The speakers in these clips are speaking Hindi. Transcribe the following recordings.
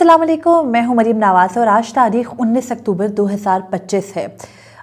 अस्सलाम वालेकुम, मैं हूं मरीम नवाज और आज तारीख 19 अक्टूबर 2025 है।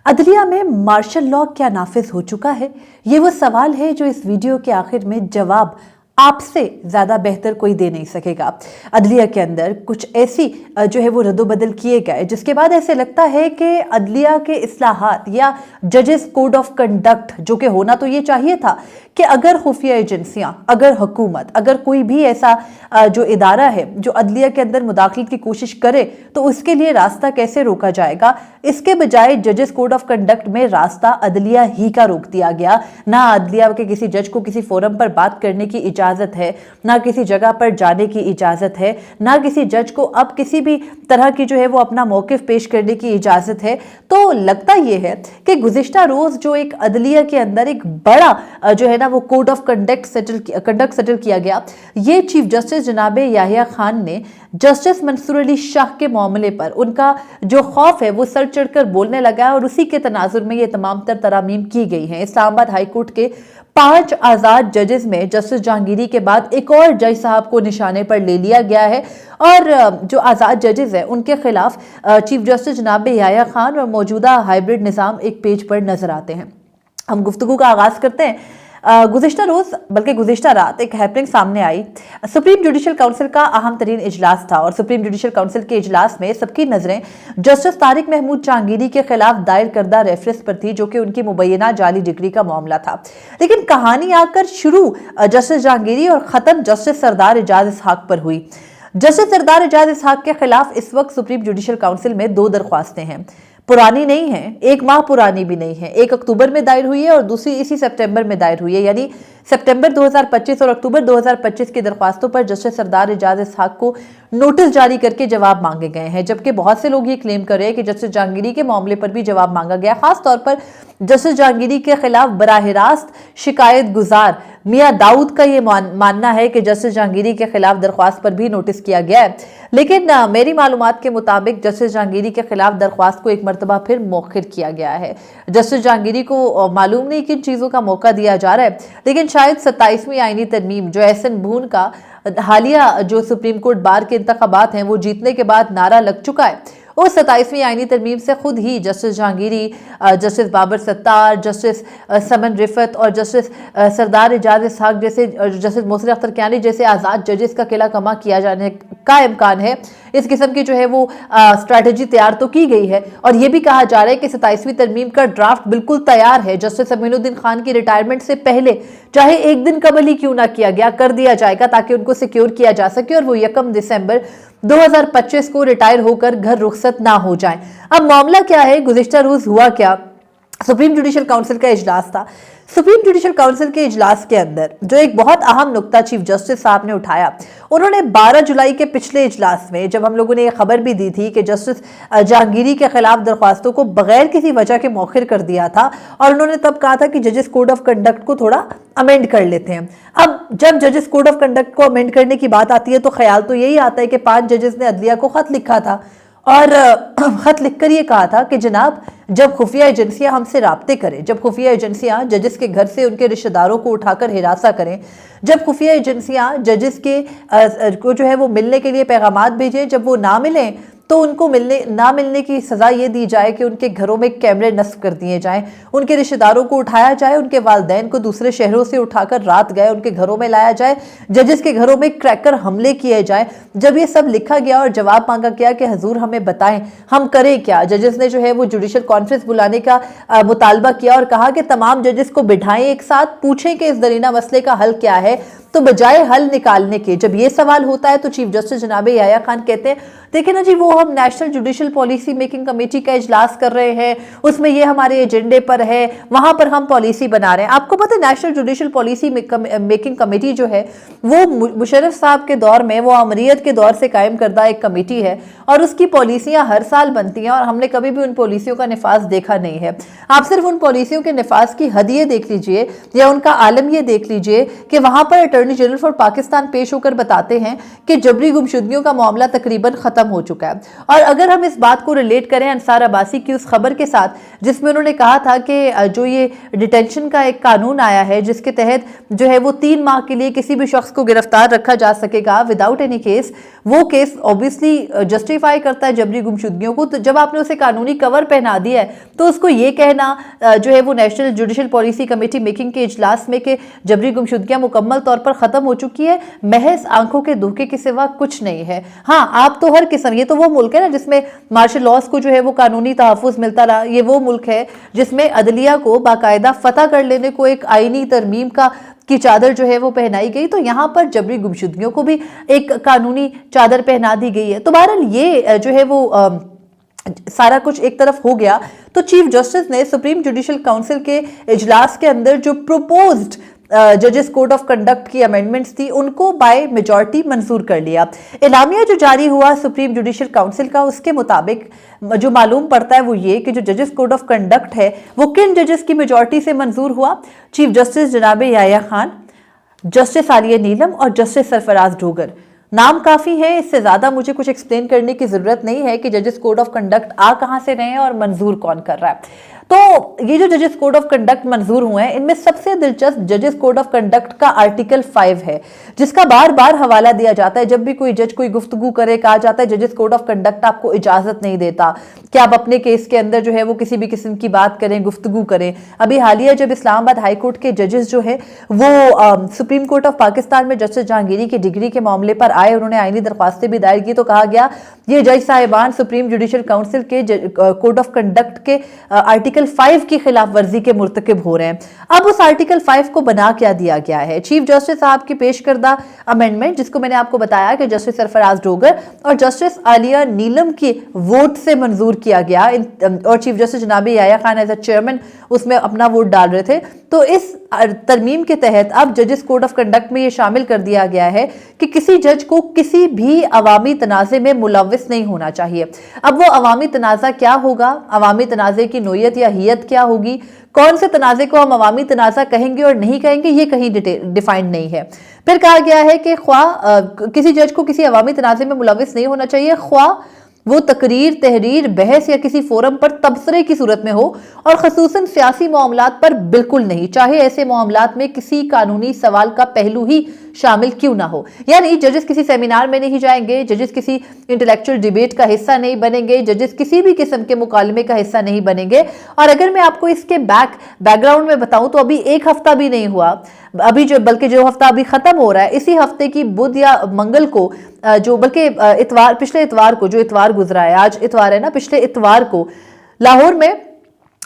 अदलिया में मार्शल लॉ क्या नाफिज हो चुका है? ये वो सवाल है जो इस वीडियो के आखिर में जवाब आपसे ज्यादा बेहतर कोई दे नहीं सकेगा। अदलिया के अंदर कुछ ऐसी जो है वो रद्दोबदल किए गए जिसके बाद ऐसे लगता है कि अदलिया के इस्लाहात या जजेस कोड ऑफ कंडक्ट जो कि होना तो ये चाहिए था कि अगर खुफिया एजेंसियां, अगर हुकूमत, अगर कोई भी ऐसा जो इदारा है जो अदलिया के अंदर मुदाखलत की कोशिश करे तो उसके लिए रास्ता कैसे रोका जाएगा, इसके बजाय जजेस कोड ऑफ कंडक्ट में रास्ता अदलिया ही का रोक दिया गया। ना अदलिया के किसी जज को किसी फोरम पर बात करने की इजाजत है, ना किसी जगह पर जाने की इजाजत है, ना किसी जज को अब किसी भी तरह की जो है वो अपना मौकिफ पेश करने की इजाजत है। तो लगता यह है कि गुज़िश्ता रोज जो एक अदलिया के अंदर एक बड़ा जो है ना वो कोड ऑफ कंडक्ट सेटल किया गया, ये चीफ जस्टिस जनाब याहिया खान ने जस्टिस मंसूर अली शाह के मामले पर उनका जो खौफ है वो सर चढ़कर बोलने लगा और उसी के तनाजुर में ये तमाम तर तरामीम की गई हैं। इस्लामाबाद हाई कोर्ट के 5 आजाद जजेस में जस्टिस जहांगीरी के बाद एक और जज साहब को निशाने पर ले लिया गया है और जो आजाद जजेस हैं उनके खिलाफ चीफ जस्टिस जनाब याहिया खान और मौजूदा हाइब्रिड निज़ाम एक पेज पर नजर आते हैं। हम गुफ्तगू का आगाज करते हैं। गुज़िश्ता रोज बल्कि गुज़िश्ता रात एक हैपनिंग सामने आई। सुप्रीम जुडिशल काउंसिल का अहम तरीन इजलास था और सुप्रीम जुडिशल काउंसिल के इजलास में सबकी नजरें जस्टिस तारिक महमूद जहांगीरी के खिलाफ दायर करदा रेफरेंस पर थी जो कि उनकी मुबैना जाली डिग्री का मामला था। लेकिन कहानी आकर शुरू जस्टिस जहांगीरी और खत्म जस्टिस सरदार एजाज इसहाक पर हुई। जस्टिस सरदार एजाज इसहाक के खिलाफ इस वक्त सुप्रीम जुडिशल काउंसिल में 2 दरख्वास्तें हैं। पुरानी नहीं है, 1 माह पुरानी भी नहीं है। 1 अक्टूबर में दायर हुई है और दूसरी इसी सितंबर में दायर हुई है, यानी सितंबर 2025 और अक्टूबर 2025 की दरख्वास्तों पर जस्टिस सरदार एजाज इसहाक को नोटिस जारी करके जवाब मांगे गए हैं। जबकि बहुत से लोग ये क्लेम कर रहे हैं कि जस्टिस जहांगीरी के मामले पर भी जवाब मांगा गया। खास तौर पर जस्टिस जहांगीरी के खिलाफ बराह रास्त शिकायत गुजार मियां दाऊद का ये मानना है कि जस्टिस जहांगीरी के खिलाफ दरख्वास्त पर भी नोटिस किया गया है। लेकिन मेरी मालूमात के मुताबिक जस्टिस जहांगीरी के खिलाफ दरख्वास्त को एक मरतबा फिर मौखिर किया गया है। जस्टिस जहांगीरी को मालूम नहीं किन चीज़ों का मौका दिया जा रहा है, लेकिन शायद 27वीं आईनी तरमीम जो एहसन भून का हालिया जो सुप्रीम कोर्ट बार के इंतखाबात हैं वो जीतने के बाद नारा लग चुका है। उस 27वीं आईनी तरमीम से खुद ही justice Jahangiri, justice Babar Sattar, justice Saman Rifat और जस्टिस सरदार एजाज इसहाक जैसे, जस्टिस मोहसिन अख्तर कियानी जैसे आज़ाद जजेस का किला कमा किया जाने का इम्कान है। इस किस्म की जो है वो स्ट्रैटेजी तैयार तो की गई है और ये भी कहा जा रहा है कि 27वीं तरमीम का ड्राफ्ट बिल्कुल तैयार है। जस्टिस अमीनुद्दीन खान की रिटायरमेंट से पहले चाहे एक दिन कबल ही क्यों ना किया गया, कर दिया जाएगा ताकि उनको सिक्योर किया जा सके और वो 1 दिसंबर 2025 को रिटायर होकर घर रुखसत ना हो जाए। अब मामला क्या है, गुज़िश्ता रोज हुआ क्या? सुप्रीम जुडिशल काउंसिल का इजलास था। सुप्रीम जुडिशल काउंसिल के इजलास के अंदर जो एक बहुत अहम नुक्ता चीफ जस्टिस साहब ने उठाया, उन्होंने 12 जुलाई के पिछले इजलास में जब हम लोगों ने ये खबर भी दी थी कि जस्टिस जहांगीरी के खिलाफ दरख्वास्तों को बगैर किसी वजह के मौखिर कर दिया था और उन्होंने तब कहा था कि जजेस कोड ऑफ कंडक्ट को थोड़ा अमेंड कर लेते हैं। अब जब जजेस कोड ऑफ कंडक्ट को अमेंड करने की बात आती है तो ख्याल तो यही आता है कि 5 जजेस ने अदलिया को खत लिखा था और खत लिखकर ये कहा था कि जनाब जब खुफिया एजेंसियां हमसे राब्ते करें, जब खुफिया एजेंसियां जजेस के घर से उनके रिश्तेदारों को उठाकर हिरासा करें, जब खुफिया एजेंसियां जजेस के को जो है वो मिलने के लिए पैगामात भेजें, जब वो ना मिलें तो उनको ना मिलने की सज़ा ये दी जाए कि उनके घरों में कैमरे नस्ब कर दिए जाएं, उनके रिश्तेदारों को उठाया जाए, उनके वालिदैन को दूसरे शहरों से उठाकर रात गए उनके घरों में लाया जाए, जजेस के घरों में क्रैकर हमले किए जाए। जब ये सब लिखा गया और जवाब मांगा गया कि हजूर हमें बताएं हम करें क्या, जजेस ने जो है वो जुडिशल कॉन्फ्रेंस बुलाने का मुतालबा किया और कहा कि तमाम जजेस को बिठाएं एक साथ, पूछें कि इस दरीना मसले का हल क्या है। तो बजाय हल निकालने के जब ये सवाल होता है तो चीफ जस्टिस जनाब याहिया खान कहते हैं देखिए ना जी, वो हम national judicial policy making committee का इजलास कर रहे हैं, उसमें ये हमारे एजेंडे पर है, वहां पर हम पॉलिसी बना रहे हैं। आपको पता है national judicial policy making committee जो है वो मुशर्रफ साहब के दौर में, वो अमरीयत के दौर से कायम करदा एक कमेटी है और उसकी पॉलिसियां हर साल बनती हैं और हमने कभी भी उन पॉलिसियों का निफाज देखा नहीं है। आप सिर्फ उन पॉलिसियों के निफाज की हद ये देख लीजिए या उनका आलम ये देख लीजिए कि वहां पर अटॉर्नी जनरल फॉर पाकिस्तान पेश होकर बताते हैं कि जबरी गुमशुदगियों का मामला तकरीबन खत्म हो चुका है। और अगर हम इस बात को रिलेट करें अंसार अब्बासी की उस खबर के साथ जिसमें उन्होंने कहा था कि जो ये डिटेंशन का एक कानून आया है जिसके तहत जो है वो 3 माह के लिए किसी भी शख्स को गिरफ्तार रखा जा सकेगा विदाउट एनी केस, वो केस ऑब्वियसली जस्टिफाई करता है जबरी गुमशुदगियों को। तो जब आपने उसे कानूनी कवर पहना दिया है तो उसको ये कहना जो है वो national judicial policy committee making के इजलास में कि जबरी गुमशुदगियां मुकम्मल तौर पर खत्म हो चुकी है, महज आंखों के धोखे के सिवा कुछ नहीं है। हाँ, आप तो हर किस्म, ये तो वो मुल्क है ना जिसमें मार्शल लॉज को जो है वो कानूनी तहफ़्फ़ुज़ मिलता रहा, ये वो मुल्क है जिसमें अदलिया को बाकायदा फतह कर लेने को एक आईनी तरमीम की चादर जो है वो पहनाई गई। तो यहाँ पर जबरी गुमशुदगियों को भी एक कानूनी चादर पहना दी गई है। तो बहरहाल ये जो है वो सारा कुछ एक तरफ हो गया तो चीफ जस्टिस ने सुप्रीम जुडिशल काउंसिल के इजलास के अंदर जो प्रोपोज्ड जजेस कोड ऑफ कंडक्ट की अमेंडमेंट्स थी उनको बाय मेजॉरिटी मंजूर कर लिया। एलामिया जो जारी हुआ सुप्रीम जुडिशल काउंसिल का, उसके मुताबिक जो मालूम पड़ता है वो ये कि जो जजेस कोड ऑफ कंडक्ट है वो किन जजेस की मेजॉरिटी से मंजूर हुआ। चीफ जस्टिस जनाब याया खान, जस्टिस आलिया नीलम और जस्टिस सरफराज डोगर। नाम काफी है, इससे ज्यादा मुझे कुछ एक्सप्लेन करने की जरूरत नहीं है कि जजेस कोड ऑफ कंडक्ट आ कहां से रहे हैं और मंजूर कौन कर रहा है। तो ये जो जजेस कोड ऑफ कंडक्ट मंजूर हुए हैं इनमें सबसे दिलचस्प जजेस कोड ऑफ कंडक्ट का आर्टिकल 5 है जिसका बार बार हवाला दिया जाता है। जब भी कोई जज कोई गुफ्तगू करे कहा जाता है जजेस कोड ऑफ कंडक्ट आपको इजाजत नहीं देता कि आप अपने केस के अंदर जो है वो किसी भी किस्म की बात करें, गुफ्तगू करें। अभी हालिया जब इस्लामाबाद हाई कोर्ट के जजेस जो है वो सुप्रीम कोर्ट ऑफ पाकिस्तान में जस्टिस जहांगीरी की डिग्री के मामले पर आए, उन्होंने आईनी दरख्वास्तें भी दायर की, तो कहा गया ये जज साहिबान सुप्रीम जुडिशल काउंसिल के कोड ऑफ कंडक्ट के आर्टिकल 5 की खिलाफ वर्जी के मुर्तकिब हो रहे हैं। अब उस आर्टिकल 5 को बना क्या दिया गया है। चीफ जस्टिस साहब की पेश करदा अमेंडमेंट जिसको मैंने आपको बताया कि जस्टिस सरफराज डोगर और जस्टिस आलिया नीलम की वोट से मंजूर किया गया और चीफ जस्टिस जनाब याया खान एज अ चेयरमैन उसमें अपना वोट डाल रहे थे। तो इस तरमीम के तहत अब जजेस कोड ऑफ कंडक्ट में यह शामिल कर दिया गया है कि किसी जज को किसी भी अवामी तनाज़े में मुलव्विस नहीं होना चाहिए। अब वो अवामी तनाज़ा क्या होगा, अवामी तनाज़े की नोयत या हियत क्या होगी, कौन से तनाज़े को हम अवामी तनाज़ा कहेंगे और नहीं कहेंगे, ये कहीं डिफाइंड नहीं है। फिर कहा गया है कि किसी जज को किसी अवामी तनाज़े में मुलव्विस नहीं होना चाहिए, ख्वाह वो तकरीर, तहरीर, बहस या किसी फोरम पर तबसरे की सूरत में हो और खसूसन सियासी मामलात पर बिल्कुल नहीं, चाहे ऐसे मामलात में किसी कानूनी सवाल का पहलू ही शामिल क्यों ना हो। यानी जजेस किसी सेमिनार में नहीं जाएंगे, जजेस किसी इंटेलेक्चुअल डिबेट का हिस्सा नहीं बनेंगे, जजेस किसी भी किस्म के मुकालमे का हिस्सा नहीं बनेंगे। और अगर मैं आपको इसके बैकग्राउंड में बताऊं तो अभी एक हफ्ता भी नहीं हुआ, अभी बल्कि जो हफ्ता अभी खत्म हो रहा है इसी हफ्ते की बुध या मंगल को जो बल्कि पिछले इतवार को, जो इतवार गुजरा है, आज इतवार है ना, पिछले इतवार को लाहौर में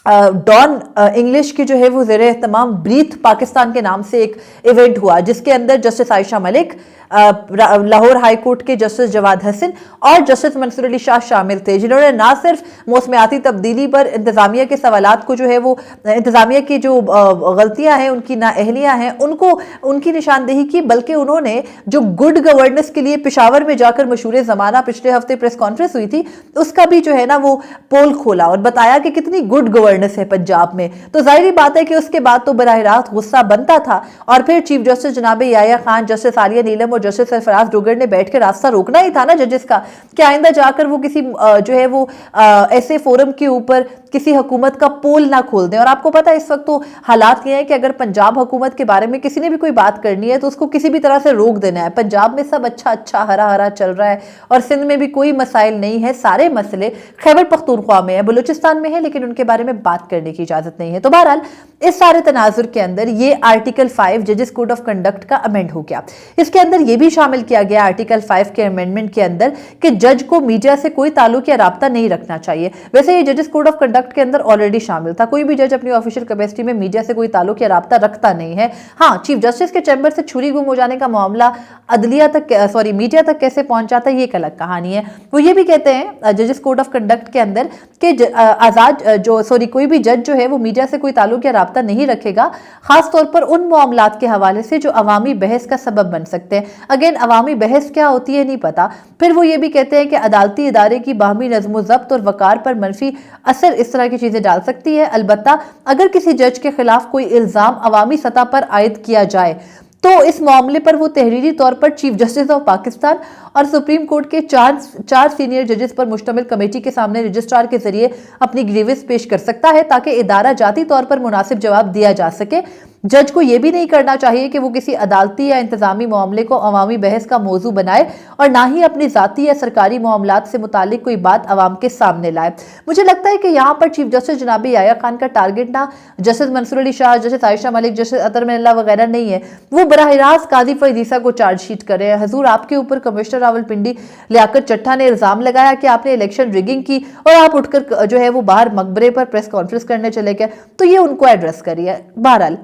डॉन इंग्लिश की जो है वो ज़ेरे एहतमाम ब्रीथ पाकिस्तान के नाम से एक इवेंट हुआ जिसके अंदर justice Ayesha Malik, Lahore high court के जस्टिस जवाद हसन और जस्टिस मंसूर अली शाह शामिल थे, जिन्होंने ना सिर्फ मौसमियाती तब्दीली पर इंतजामिया के सवालात को जो है वो इंतजामिया की जो गलतियां हैं, उनकी नाअहलियां हैं, उनको उनकी निशानदेही की, बल्कि उन्होंने जो गुड गवर्नेंस के लिए पेशावर में जाकर मशहूर ज़माना पिछले हफ्ते प्रेस कॉन्फ्रेंस हुई थी उसका भी जो है ना वो पोल खोला और बताया कि कितनी गुड गवर्नेंस है पंजाब में। तो जाहिर बात है कि उसके बाद तो बराह रास्त गुस्सा बनता था और फिर चीफ जस्टिस जनाब याया खान, जस्टिस आलिया नीलम और जस्टिस सरफराज डोगर ने बैठ के रास्ता रोकना ही था ना जजेस का कि आइंदा जाकर वो किसी जो है वो ऐसे फोरम के ऊपर किसी हुकूमत का पोल ना खोल दें। और आपको पता है इस वक्त तो हालात ये है कि अगर पंजाब हुकूमत के बारे में किसी ने भी कोई बात करनी है तो उसको किसी भी तरह से रोक देना है। पंजाब में सब अच्छा अच्छा हरा हरा चल रहा है और सिंध में भी कोई मसाइल नहीं है, सारे मसले खैबर पख्तूनख्वा में है, बलूचिस्तान में है, लेकिन उनके बारे में बात करने की इजाजत नहीं है। तो बहरहाल इस सारे तनाजुर के अंदर ये आर्टिकल 5 जजेस कोड ऑफ कंडक्ट का अमेंड हो गया। इसके अंदर ये भी शामिल किया गया आर्टिकल 5 के अमेंडमेंट के अंदर कि जज को मीडिया से कोई ताल्लुक या राब्ता नहीं रखना चाहिए। वैसे ये जजेस कोड ऑफ कंडक्ट के अंदर ऑलरेडी शामिल था, कोई भी जज अपनी ऑफिशियल कैपेसिटी में मीडिया से कोई ताल्लुक या राब्ता रखता नहीं है। हाँ, चीफ जस्टिस के चैम्बर से छुरी गुम हो जाने का मामला अदलिया तक मीडिया तक कैसे पहुंच जाता है ये एक अलग कहानी है। वो ये भी कहते हैं जजेस कोड ऑफ कंडक्ट के अंदर कि कोई भी जज जो है वो मीडिया से कोई ताल्लुक या राब्ता नहीं रखेगा, खास तौर पर उन मामलात के हवाले से जो अवामी बहस का सबब बन सकते हैं। अगेन अवामी बहस क्या होती है नहीं पता। फिर वो ये भी कहते हैं कि अदालती इदारे की बाहमी नज़्म ज़ब्त और वकार पर मनफी असर इस तरह की चीजें डाल सकती है। अलबत्ता अगर किसी जज के खिलाफ कोई इल्जाम अवामी सतह पर आयद किया जाए तो इस मामले पर वो तहरीरी तौर पर चीफ जस्टिस ऑफ पाकिस्तान और सुप्रीम कोर्ट के चार सीनियर जजेस पर मुश्तमिल कमेटी के सामने रजिस्ट्रार के जरिए अपनी ग्रीवेंस पेश कर सकता है ताकि इदारा जाती तौर पर मुनासिब जवाब दिया जा सके। जज को यह भी नहीं करना चाहिए कि वो किसी अदालती या इंतजामी मामले को अवामी बहस का मौजू बनाए और ना ही अपनी जाती या सरकारी मामलात से मुतालिक कोई बात अवाम के सामने लाए। मुझे लगता है कि यहाँ पर चीफ जस्टिस जनाब याया खान का टारगेट ना justice Mansoor Ali Shah, justice Ayesha Malik, justice Athar Minallah वगैरह नहीं है, वो बराह रास्त काजी फैज़ ईसा को चार्जशीट करे। हजूर, आपके ऊपर कमिश्नर रावलपिंडी लियाकत चट्टा ने इल्जाम लगाया कि आपने इलेक्शन रिगिंग की और आप उठकर जो है वो बाहर मकबरे पर प्रेस कॉन्फ्रेंस करने चले गए, तो ये उनको एड्रेस करिए। बहरहाल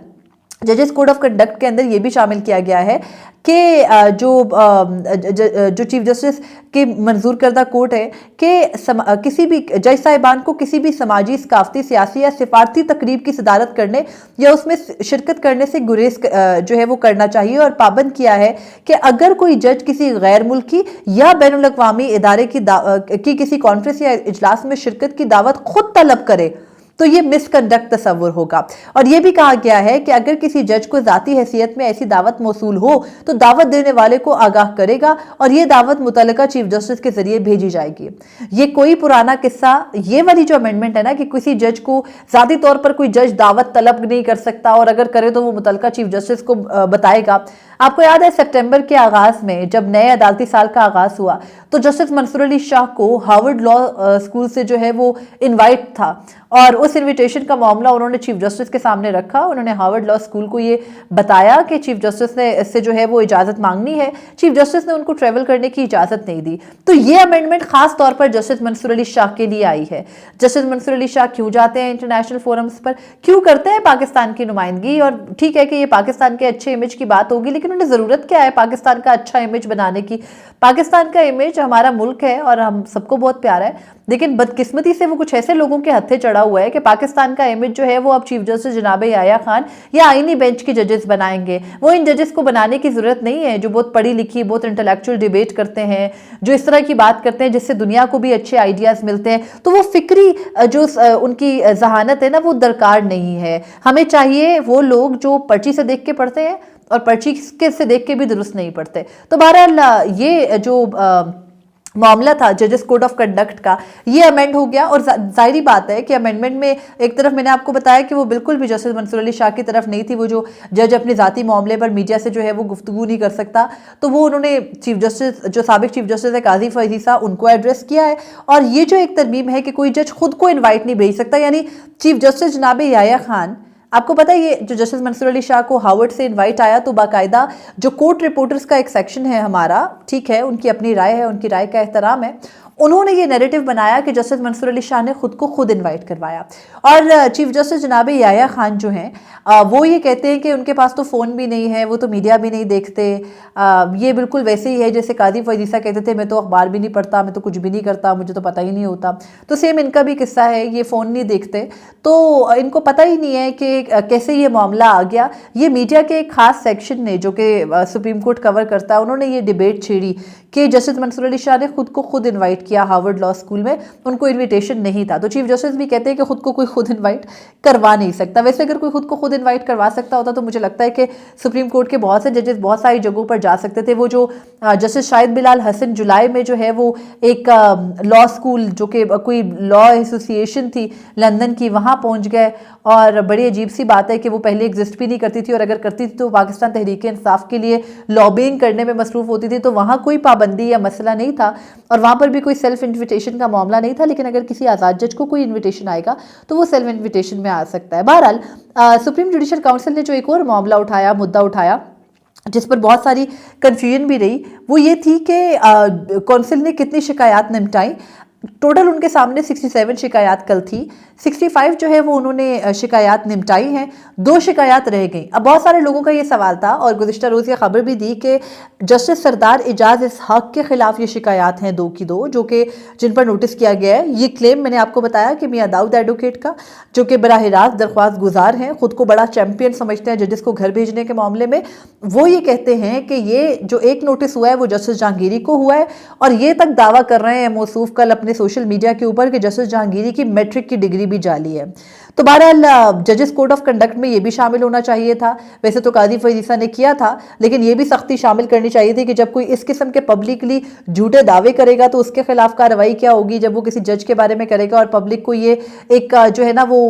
जजेस कोड ऑफ कंडक्ट के अंदर ये भी शामिल किया गया है कि जो चीफ जस्टिस के मंजूर करदा कोर्ट है कि किसी भी जज साहिबान को किसी भी समाजी, सकाफती, सियासी या सिफारती तकरीब की सदारत करने या उसमें शिरकत करने से गुरेज जो है वो करना चाहिए। और पाबंद किया है कि अगर कोई जज किसी गैर मुल्की या बैनुल अक़वामी इदारे की किसी कॉन्फ्रेंस या इजलास में शिरकत की दावत खुद तलब करे तो ये मिसकंडक्ट तस्वुर होगा। और ये भी कहा गया है कि अगर किसी जज को जाती हैसियत में ऐसी दावत मौसूल हो तो दावत देने वाले को आगाह करेगा और ये दावत मुतल्लिका चीफ जस्टिस के जरिए भेजी जाएगी। ये कोई पुराना किस्सा, ये वाली जो अमेंडमेंट है ना कि किसी जज को जाती तौर पर कोई जज दावत तलब नहीं कर सकता और अगर करे तो वो मुतल्लिका चीफ जस्टिस को बताएगा। आपको याद है सितंबर के आगाज में जब नए अदालती साल का आगाज हुआ तो जस्टिस मंसूर अली शाह को हार्वर्ड लॉ स्कूल से जो है वो इनवाइट था और उस इनविटेशन का मामला उन्होंने चीफ जस्टिस के सामने रखा। उन्होंने हार्वर्ड लॉ स्कूल को ये बताया कि चीफ जस्टिस ने इससे जो है वो इजाजत मांगनी है। चीफ जस्टिस ने उनको ट्रेवल करने की इजाजत नहीं दी। तो ये अमेंडमेंट खास तौर पर जस्टिस मंसूर अली शाह के लिए आई है। जस्टिस मंसूर अली शाह क्यों जाते हैं इंटरनेशनल फोरम्स पर, क्यों करते हैं पाकिस्तान की नुमाइंदगी? और ठीक है कि ये पाकिस्तान के अच्छे इमेज की बात होगी, लेकिन उन्हें जरूरत क्या है पाकिस्तान का अच्छा इमेज बनाने की? पाकिस्तान का इमेज हमारा मुल्क है और हम सबको बहुत प्यारा है, लेकिन बदकिस्मती से वो कुछ ऐसे लोगों के हत्थे चढ़ा हुआ है कि पाकिस्तान का इमेज जो है वो अब चीफ जस्टिस जनाब याया खान या आईनी बेंच के जजेस बनाएंगे। वो इन जजेस को बनाने की जरूरत नहीं है जो बहुत पढ़ी लिखी, बहुत इंटेलेक्चुअल डिबेट करते हैं, जो इस तरह की बात करते हैं जिससे दुनिया को भी अच्छे आइडियाज मिलते हैं। तो वो फिक्री जो उनकी जहानत है ना वो दरकार नहीं है। हमें चाहिए वो लोग जो पर्ची से देख के पढ़ते हैं और पर्ची से देख के भी दुरुस्त नहीं पढ़ते। तो बहरहाल ये जो मामला था जजेस कोड ऑफ कंडक्ट का, ये अमेंड हो गया। और जाहिर बात है कि अमेंडमेंट में एक तरफ मैंने आपको बताया कि वो बिल्कुल भी जस्टिस मंसूर अली शाह की तरफ नहीं थी, वो जो जज अपने जाती मामले पर मीडिया से जो है वो गुफ्तगू नहीं कर सकता, तो वो उन्होंने चीफ जस्टिस जो साबिक चीफ जस्टिस है काजी फैज़ ईसा उनको एड्रेस किया है। और ये जो एक तरमीम है कि कोई जज खुद को इन्वाइट नहीं भेज सकता, यानी चीफ जस्टिस जनाब याया खान, आपको पता है ये जो जस्टिस मंसूर अली शाह को हार्वर्ड से इनवाइट आया तो बाकायदा जो कोर्ट रिपोर्टर्स का एक सेक्शन है हमारा, ठीक है, उनकी अपनी राय है, उनकी राय का एहतराम है, उन्होंने ये नैरेटिव बनाया कि जस्टिस मंसूर अली शाह ने खुद इनवाइट करवाया। और चीफ जस्टिस जनाब याया खान जो हैं वो ये कहते हैं कि उनके पास तो फ़ोन भी नहीं है, वो तो मीडिया भी नहीं देखते। ये बिल्कुल वैसे ही है जैसे काजी फैज़ ईसा कहते थे मैं तो अखबार भी नहीं पढ़ता, मैं तो कुछ भी नहीं करता, मुझे तो पता ही नहीं होता। तो सेम इनका भी किस्सा है, ये फ़ोन नहीं देखते तो इनको पता ही नहीं है कि कैसे ये मामला आ गया। ये मीडिया के एक ख़ास सेक्शन ने जो कि सुप्रीम कोर्ट कवर करता है, उन्होंने ये डिबेट छेड़ी कि जस्टिस मंसूर अली शाह ने खुद इन्वाइट किया हार्वर्ड लॉ स्कूल में, उनको इन्विटेशन नहीं था। तो चीफ जस्टिस भी कहते हैं कि खुद को कोई खुद इन्वाइट करवा नहीं सकता। वैसे अगर कोई खुद को खुद इन्वाइट करवा सकता होता तो मुझे लगता है कि सुप्रीम कोर्ट के बहुत से जजेस बहुत सारी जगहों पर जा सकते थे। वो जो जस्टिस शाहिद बिलाल हसन जुलाई में जो है वो एक लॉ स्कूल जो कि कोई लॉ एसोसिएशन थी लंदन की, वहाँ पहुँच गए। और बड़ी अजीब सी बात है कि वो पहले एग्जिस्ट भी नहीं करती थी और अगर करती थी तो पाकिस्तान तहरीक इंसाफ के लिए लॉबिंग करने में मसरूफ होती थी, तो वहाँ कोई पाबंदी या मसला नहीं था और वहाँ पर भी कोई सेल्फ इन्विटेशन का मामला नहीं था। लेकिन अगर किसी आज़ाद जज को कोई इन्विटेशन आएगा तो वो सेल्फ इन्विटेशन में आ सकता है। बहरहाल सुप्रीम जुडिशल काउंसिल ने जो एक और मुद्दा उठाया जिस पर बहुत सारी कन्फ्यूजन भी रही, वो ये थी कि काउंसिल ने कितनी शिकायत निपटाई। टोटल उनके सामने 67 शिकायत कल थी, 65 जो है वो उन्होंने शिकायत निपटाई हैं, 2 शिकायत रह गई। अब बहुत सारे लोगों का ये सवाल था और गुज़िश्ता रोज़ ये खबर भी दी कि जस्टिस सरदार इजाज़ इसहाक के खिलाफ ये शिकायत हैं 2 की 2 जो कि जिन पर नोटिस किया गया है। ये क्लेम मैंने आपको बताया कि मियां दाऊद एडवोकेट का, जो कि बराह रास्त दरख्वास्त गुजार हैं, खुद को बड़ा चैंपियन समझते हैं जजेस को घर भेजने के मामले में। वो ये कहते हैं कि ये जो एक नोटिस हुआ है वो जस्टिस जहांगीरी को हुआ है और ये तक दावा कर रहे हैं मौसूफ कल अपने अपने सोशल मीडिया के ऊपर कि जस्टिस जहांगीरी की मैट्रिक की डिग्री भी जाली है। तो बहरहाल जजेस कोड ऑफ कंडक्ट में ये भी शामिल होना चाहिए था। वैसे तो काजी फरीद ईसा ने किया था, लेकिन ये भी सख्ती शामिल करनी चाहिए थी कि जब कोई इस किस्म के पब्लिकली झूठे दावे करेगा तो उसके खिलाफ कार्रवाई क्या होगी। जब वो किसी जज के बारे में करेगा और पब्लिक को ये एक जो है ना वो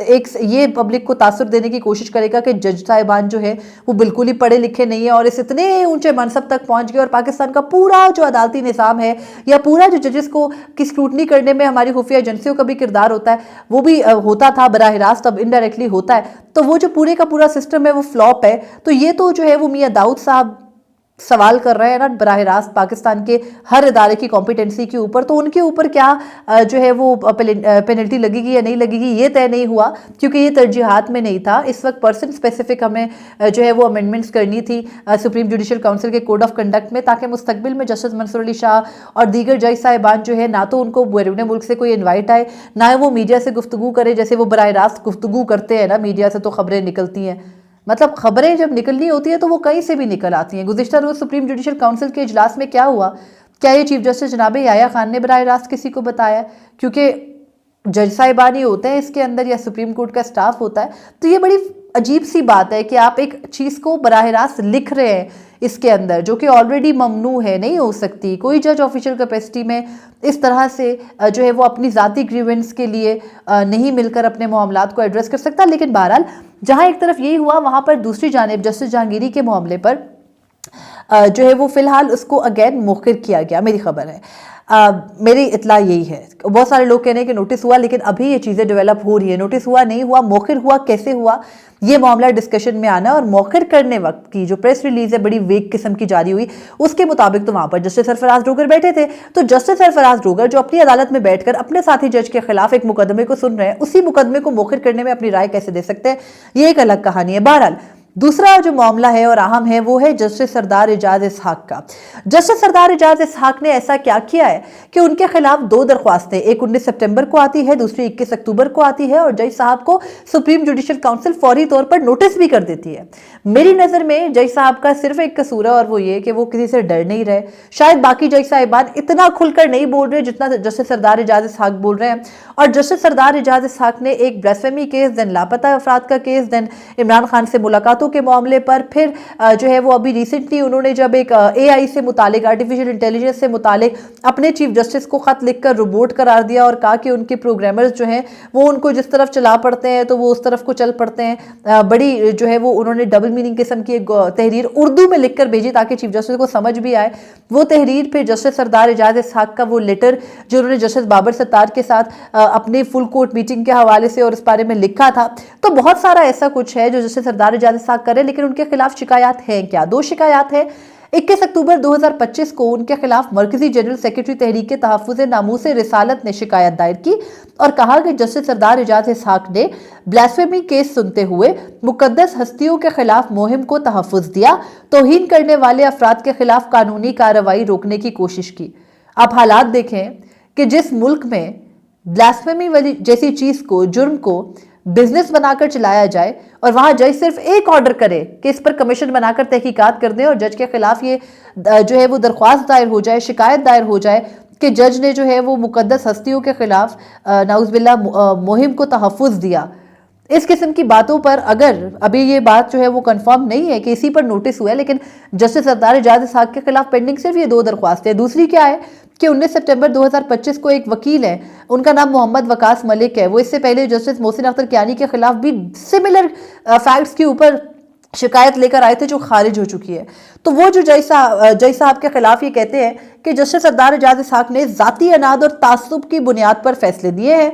एक ये पब्लिक को तासुर देने की कोशिश करेगा कि जज साहिबान जो है वो बिल्कुल ही पढ़े लिखे नहीं है और इस इतने ऊंचे मनसब तक पहुंच गए और पाकिस्तान का पूरा जो अदालती निज़ाम है या पूरा जो जजेस को की स्क्रूटनी करने में हमारी खुफिया एजेंसियों का भी किरदार होता है, वो भी होता था बराह रास्त, अब इनडायरेक्टली होता है। तो वो जो पूरे का पूरा सिस्टम है वो फ्लॉप है। तो ये तो जो है वो मियां दाऊद साहब सवाल कर रहे हैं ना बराह रास्त पाकिस्तान के हर इदारे की कॉम्पिटेंसी के ऊपर। तो उनके ऊपर क्या जो है वो पेनल्टी लगेगी या नहीं लगेगी ये तय नहीं हुआ, क्योंकि ये तरजीहात में नहीं था। इस वक्त पर्सन स्पेसिफिक हमें जो है वो अमेंडमेंट्स करनी थी सुप्रीम जुडिशल काउंसिल के कोड ऑफ कंडक्ट में, ताकि मुस्तकबिल में जस्टिस मंसूर अली शाह और दीगर जज साहिबान जो है ना तो उनको बैरून मुल्क से कोई इन्वाइट आए, ना वो मीडिया से गुफ्तगू करे। जैसे वो बराह रास्त गुफ्तगू करते हैं ना मीडिया से तो खबरें निकलती हैं, मतलब खबरें जब निकलनी होती है तो वो कहीं से भी निकल आती हैं। गुज़िश्ता रोज़ सुप्रीम जुडिशल काउंसिल के इजलास में क्या हुआ, क्या ये चीफ जस्टिस जनाब याया खान ने बराह रास्त किसी को बताया? क्योंकि जज साहिबान ही होते हैं इसके अंदर या सुप्रीम कोर्ट का स्टाफ होता है। तो ये बड़ी अजीब सी बात है कि आप एक चीज़ को बराह रास्त लिख रहे हैं इसके अंदर, जो कि ऑलरेडी ममनू है, नहीं हो सकती। कोई जज ऑफिशियल कैपेसिटी में इस तरह से जो है वो अपनी ज़ाती ग्रीवेंस के लिए नहीं मिलकर अपने मामलात को एड्रेस कर सकता। लेकिन बहरहाल जहाँ एक तरफ यही हुआ, वहाँ पर दूसरी जानिब जस्टिस जहांगीरी के मामले पर जो है वो फिलहाल उसको अगेन मुखिर किया गया, मेरी खबर है। मेरी इतला यही है। बहुत सारे लोग कह रहे हैं कि नोटिस हुआ, लेकिन अभी ये चीज़ें डेवलप हो रही है। नोटिस हुआ नहीं हुआ, मौखिर हुआ, कैसे हुआ, ये मामला डिस्कशन में आना। और मौखिर करने वक्त की जो प्रेस रिलीज है बड़ी वेग किस्म की जारी हुई, उसके मुताबिक तो वहां पर जस्टिस सरफराज डोगर बैठे थे। तो जस्टिस सरफराज डोगर जो अपनी अदालत में बैठकर अपने साथी जज के खिलाफ एक मुकदमे को सुन रहे हैं, उसी मुकदमे को मौखिर करने में अपनी राय कैसे दे सकते हैं, ये एक अलग कहानी है। बहरहाल दूसरा जो मामला है और अहम है वो है जस्टिस सरदार एजाज इसहाक का। जस्टिस सरदार एजाज इसहाक ने ऐसा क्या किया है कि उनके खिलाफ दो दरख्वास्तें, एक 19 सितंबर को आती है, दूसरी 21 अक्टूबर को आती है, और जज साहब को सुप्रीम जुडिशल काउंसिल फौरी तौर पर नोटिस भी कर देती है। मेरी नज़र में जज साहब का सिर्फ एक कसूर है और वो ये कि वो किसी से डर नहीं रहे। शायद बाकी जज साहिबान इतना खुलकर नहीं बोल रहे जितना जस्टिस सरदार एजाज इसहाक बोल रहे हैं। और जस्टिस सरदार एजाज इसहाक ने एक ब्लास्फेमी केस, देन लापता अफराद का केस, देन इमरान खान से मुलाकातों के मामले पर, फिर जो है वो अभी रिसेंटली उन्होंने जब एक AI से मुतालिक, आर्टिफिशियल इंटेलिजेंस से मुतालिक अपने चीफ जस्टिस को खत लिखकर रोबोट करार दिया और कहा कि उनके प्रोग्रामर्स जो हैं वो उनको जिस तरफ चला पड़ते हैं तो वो उस तरफ को चल पड़ते हैं। बड़ी जो है वो उन्होंने डबल मीनिंग किस्म की एक तहरीर उर्दू में लिखकर भेजी ताकि चीफ जस्टिस को समझ भी आए। वो तहरीर फिर जस्टिस सरदार एजाज इसहाक का वो लेटर जो उन्होंने जस्टिस बाबर सत्तार के साथ अपनी फुल कोर्ट मीटिंग के हवाले से और इस बारे में लिखा था। तो बहुत सारा ऐसा कुछ है जो जस्टिस सरदार एजाज इसहाक करे, लेकिन उनके खिलाफ शिकायत हैं क्या? दो शिकायत है। 21 अक्टूबर 2025 को उनके खिलाफ मरकजी जनरल सेक्रेटरी तहरीक तहफ़्फ़ुज़ नामूस रिसालत ने शिकायत दायर की और कहा कि जस्टिस सरदार एजाज इसहाक ने ब्लास्फेमी केस सुनते हुए मुकद्दस हस्तियों के खिलाफ मुहिम को तहफ़्फ़ुज़ दिया, तौहीन करने वाले अफराद के खिलाफ कानूनी कार्रवाई रोकने की कोशिश की। आप हालात देखें कि जिस मुल्क में ब्लास्फेमी वाली जैसी चीज को, जुर्म को बिजनेस बनाकर चलाया जाए और वहां जज सिर्फ एक ऑर्डर करे कि इस पर कमीशन बनाकर तहकीकात कर दें और जज के खिलाफ ये जो है वो दरख्वास्त दायर हो जाए, शिकायत दायर हो जाए कि जज ने जो है वो मुकद्दस हस्तियों के खिलाफ नाउज़ुबिल्लाह मुहिम को तहफ़्फ़ुज़ दिया। इस किस्म की बातों पर अगर अभी ये बात जो है वो कंफर्म नहीं है कि इसी पर नोटिस हुआ है, लेकिन जस्टिस सरदार एजाज इसहाक के खिलाफ पेंडिंग सिर्फ ये दो दरख्वास्तें। दूसरी क्या है कि 19 सितंबर 2025 को एक वकील है, उनका नाम मोहम्मद वकास मलिक है, वो इससे पहले जस्टिस मोहसिन अख्तर कियानी के खिलाफ भी सिमिलर फैक्ट्स के ऊपर शिकायत लेकर आए थे जो खारिज हो चुकी है। तो वो जो जज साहब के खिलाफ ये कहते हैं कि जस्टिस सरदार एजाज इसहाक ने जाती अनाद और तासुब की बुनियाद पर फैसले दिए हैं।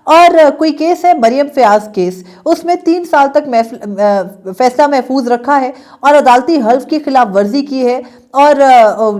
और कोई केस है मरियम फयाज केस, उसमें 3 साल तक फैसला महफूज रखा है और अदालती हल्फ की खिलाफ वर्जी की है। और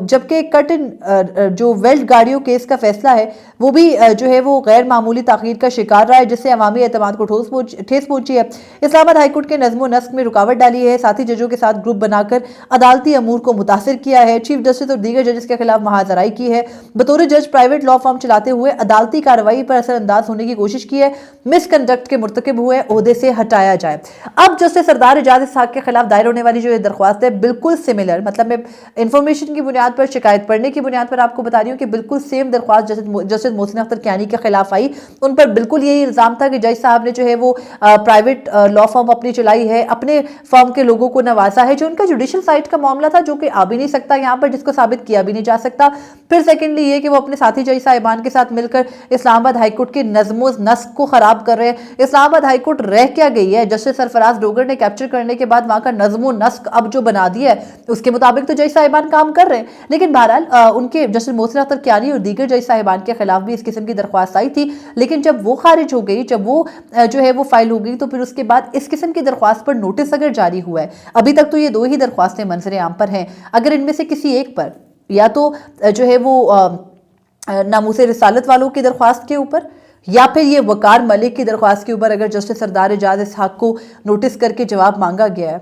जबकि कट इन जो वेल्ड गाड़ियों केस का फैसला है वो भी जो है वो गैर मामूली ताखीर का शिकार रहा है, जिससे अवामी एतमाद को ठेस पहुंची है। इस्लामाबाद हाईकोर्ट के नज़्म व नस्क में रुकावट डाली है, साथी जजों के साथ ग्रुप बनाकर अदालती अमूर को मुतासिर किया है, चीफ जस्टिस और दीगर जजेस के खिलाफ महाजराई की है, बतौर जज प्राइवेट लॉ फॉर्म चलाते हुए अदालती कार्रवाई पर असरअंदाज होने की कोशिश की है, मिसकंडक्ट के मुर्तकिब हुए ओहदे से हटाया जाए। अब जस्टिस सरदार एजाज इसहाक के खिलाफ दायर होने वाली जो दरख्वास्त है बिल्कुल सिमिलर, मतलब मैं इन्फॉर्मेशन की बुनियाद पर, शिकायत पढ़ने की बुनियाद पर आपको बता रही हूँ कि बिल्कुल सेम दरख्वास्त जस्टिस मोहसिन अख्तर कियानी के खिलाफ आई। उन पर बिल्कुल यही इल्ज़ाम था कि जज साहब ने जो है वो प्राइवेट लॉ फर्म अपनी चलाई है, अपने फर्म के लोगों को नवाजा है, जो उनका जुडिशल साइट का मामला था, जो कि आ भी नहीं सकता यहाँ पर, जिसको साबित किया भी नहीं जा सकता। फिर सेकेंडली ये कि वो अपने साथी जज साहिबान के साथ मिलकर इस्लामाबाद हाईकोर्ट की नज़्मो नस्क को खराब कर रहे हैं। इस्लामाबाद हाईकोर्ट रह क्या गई है? जस्टिस सरफराज डोगर ने कैप्चर करने के बाद वहां का नज़्मो नस्क अब जो बना दिया है उसके मुताबिक तो जज साहिबान काम कर रहे हैं। लेकिन बहरहाल उनके जस्टिस मोहसिन अख्तर कियानी और दीगर जज साहिबान के खिलाफ भी इस किस्म की दरख्वास्त आई थी, लेकिन जब वो खारिज हो गई, जब वो जो है वो फाइल हो गई, तो फिर उसके बाद इस किस्म की दरख्वास्त पर नोटिस अगर जारी हुआ है, अभी तक तो ये 2 ही दरख्वास्तें मंजर आम पर हैं, अगर इनमें से किसी एक पर या तो जो है वो नामूसे रिसालत वालों की दरख्वास्त के ऊपर या फिर ये वकार मलिक की दरख्वास्त के ऊपर अगर जस्टिस सरदार एजाज इसहाक को नोटिस करके जवाब मांगा गया है,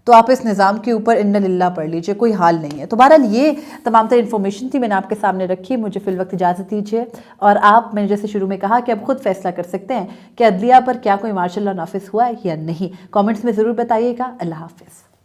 तो आप इस निज़ाम के ऊपर इन्ना लिल्लाह पढ़ लीजिए, कोई हाल नहीं है। तो बहरहाल ये तमाम तरह इन्फॉर्मेशन थी, मैंने आपके सामने रखी। मुझे फिल वक्त इजाज़त दीजिए और आप, मैंने जैसे शुरू में कहा कि आप खुद फैसला कर सकते हैं कि अदलिया पर क्या कोई मार्शल लॉ नाफिज हुआ है या नहीं। कमेंट्स में ज़रूर बताइएगा। अल्लाह हाफिज़।